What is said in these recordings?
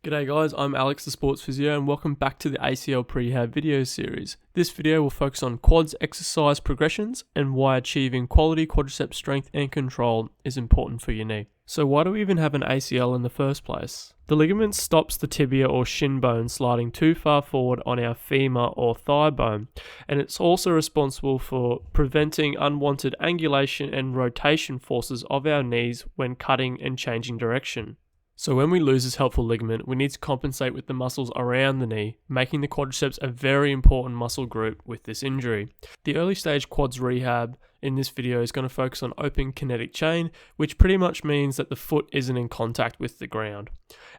G'day guys, I'm Alex the Sports Physio and welcome back to the ACL Prehab video series. This video will focus on quads exercise progressions and why achieving quality quadriceps strength and control is important for your knee. So why do we even have an ACL in the first place? The ligament stops the tibia or shin bone sliding too far forward on our femur or thigh bone, and it's also responsible for preventing unwanted angulation and rotation forces of our knees when cutting and changing direction. So when we lose this helpful ligament, we need to compensate with the muscles around the knee, making the quadriceps a very important muscle group with this injury. The early stage quads rehab in this video is going to focus on open kinetic chain, which pretty much means that the foot isn't in contact with the ground.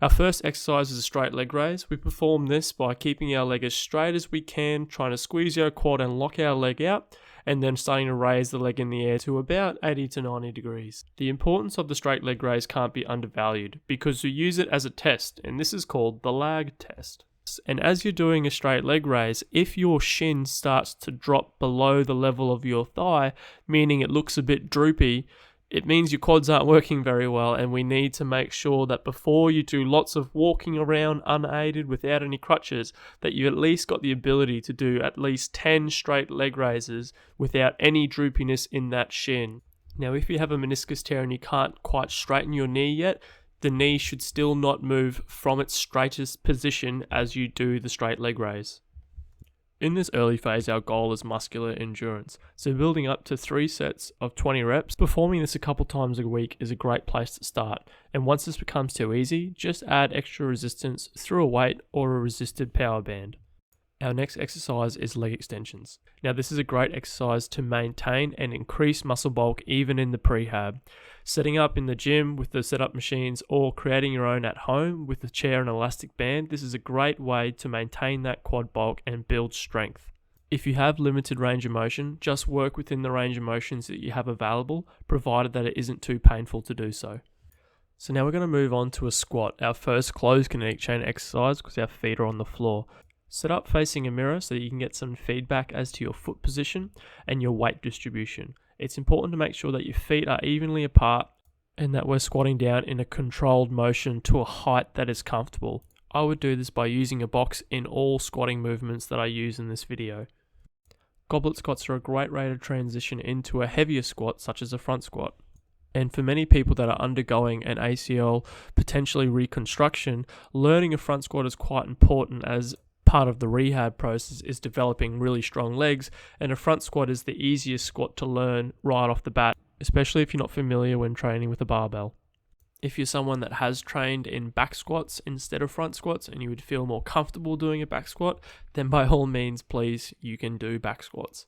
Our first exercise is a straight leg raise. We perform this by keeping our leg as straight as we can, trying to squeeze our quad and lock our leg out, and then starting to raise the leg in the air to about 80 to 90 degrees. The importance of the straight leg raise can't be undervalued because we use it as a test, and this is called the lag test. And as you're doing a straight leg raise, if your shin starts to drop below the level of your thigh, meaning it looks a bit droopy, it means your quads aren't working very well, and we need to make sure that before you do lots of walking around unaided without any crutches, that you at least got the ability to do at least 10 straight leg raises without any droopiness in that shin. Now, if you have a meniscus tear and you can't quite straighten your knee yet, the knee should still not move from its straightest position as you do the straight leg raise. In this early phase, our goal is muscular endurance, so building up to 3 sets of 20 reps, performing this a couple times a week is a great place to start, and once this becomes too easy, just add extra resistance through a weight or a resisted power band. Our next exercise is leg extensions. Now this is a great exercise to maintain and increase muscle bulk even in the prehab. Setting up in the gym with the setup machines or creating your own at home with a chair and elastic band, this is a great way to maintain that quad bulk and build strength. If you have limited range of motion, just work within the range of motions that you have available, provided that it isn't too painful to do so. So now we're going to move on to a squat, our first closed kinetic chain exercise because our feet are on the floor. Set up facing a mirror so that you can get some feedback as to your foot position and your weight distribution. It's important to make sure that your feet are evenly apart and that we're squatting down in a controlled motion to a height that is comfortable. I would do this by using a box in all squatting movements that I use in this video. Goblet squats are a great way to transition into a heavier squat such as a front squat. And for many people that are undergoing an ACL, potentially reconstruction, learning a front squat is quite important as part of the rehab process is developing really strong legs, and a front squat is the easiest squat to learn right off the bat, especially if you're not familiar when training with a barbell. If you're someone that has trained in back squats instead of front squats and you would feel more comfortable doing a back squat, then by all means, please, you can do back squats.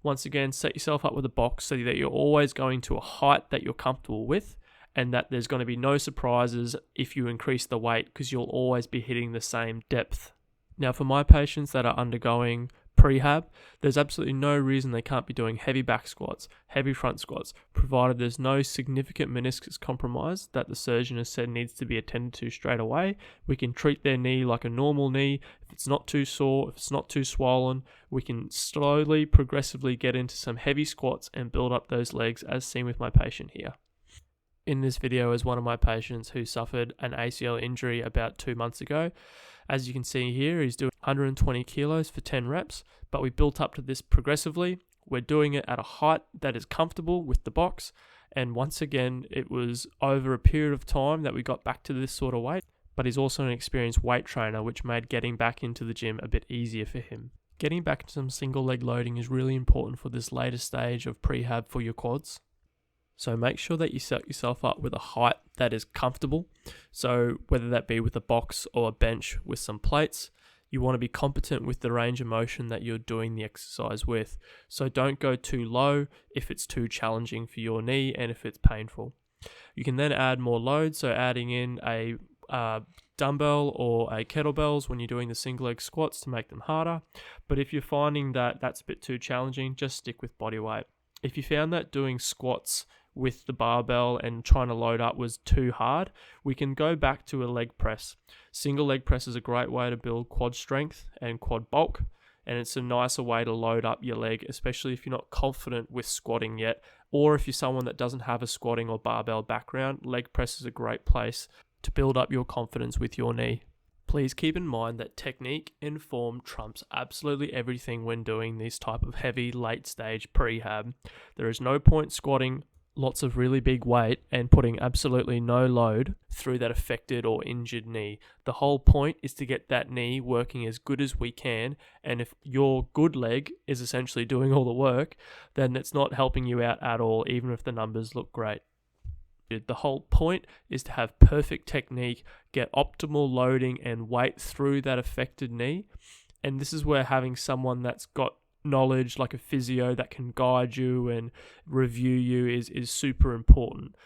Once again, set yourself up with a box so that you're always going to a height that you're comfortable with, and that there's going to be no surprises if you increase the weight because you'll always be hitting the same depth. Now, for my patients that are undergoing prehab, there's absolutely no reason they can't be doing heavy back squats, heavy front squats, provided there's no significant meniscus compromise that the surgeon has said needs to be attended to straight away. We can treat their knee like a normal knee. If it's not too sore, if it's not too swollen, we can slowly, progressively get into some heavy squats and build up those legs as seen with my patient here. In this video is one of my patients who suffered an ACL injury about 2 months ago. As you can see here, he's doing 120 kilos for 10 reps, but we built up to this progressively. We're doing it at a height that is comfortable with the box, and once again, it was over a period of time that we got back to this sort of weight, but he's also an experienced weight trainer, which made getting back into the gym a bit easier for him. Getting back to some single leg loading is really important for this later stage of prehab for your quads. So make sure that you set yourself up with a height that is comfortable. So whether that be with a box or a bench with some plates, you want to be competent with the range of motion that you're doing the exercise with. So don't go too low if it's too challenging for your knee and if it's painful. You can then add more load, so adding in a dumbbell or a kettlebells when you're doing the single leg squats to make them harder. But if you're finding that that's a bit too challenging, just stick with body weight. If you found that doing squats with the barbell and trying to load up was too hard, we can go back to a leg press. Single leg press is a great way to build quad strength and quad bulk, and it's a nicer way to load up your leg, especially if you're not confident with squatting yet, or if you're someone that doesn't have a squatting or barbell background. Leg press is a great place to build up your confidence with your knee. Please keep in mind that technique and form trumps absolutely everything when doing this type of heavy late stage prehab. There is no point squatting lots of really big weight and putting absolutely no load through that affected or injured knee. The whole point is to get that knee working as good as we can, and if your good leg is essentially doing all the work, then it's not helping you out at all, even if the numbers look great. The whole point is to have perfect technique, get optimal loading and weight through that affected knee. And this is where having someone that's got knowledge like a physio that can guide you and review you is super important.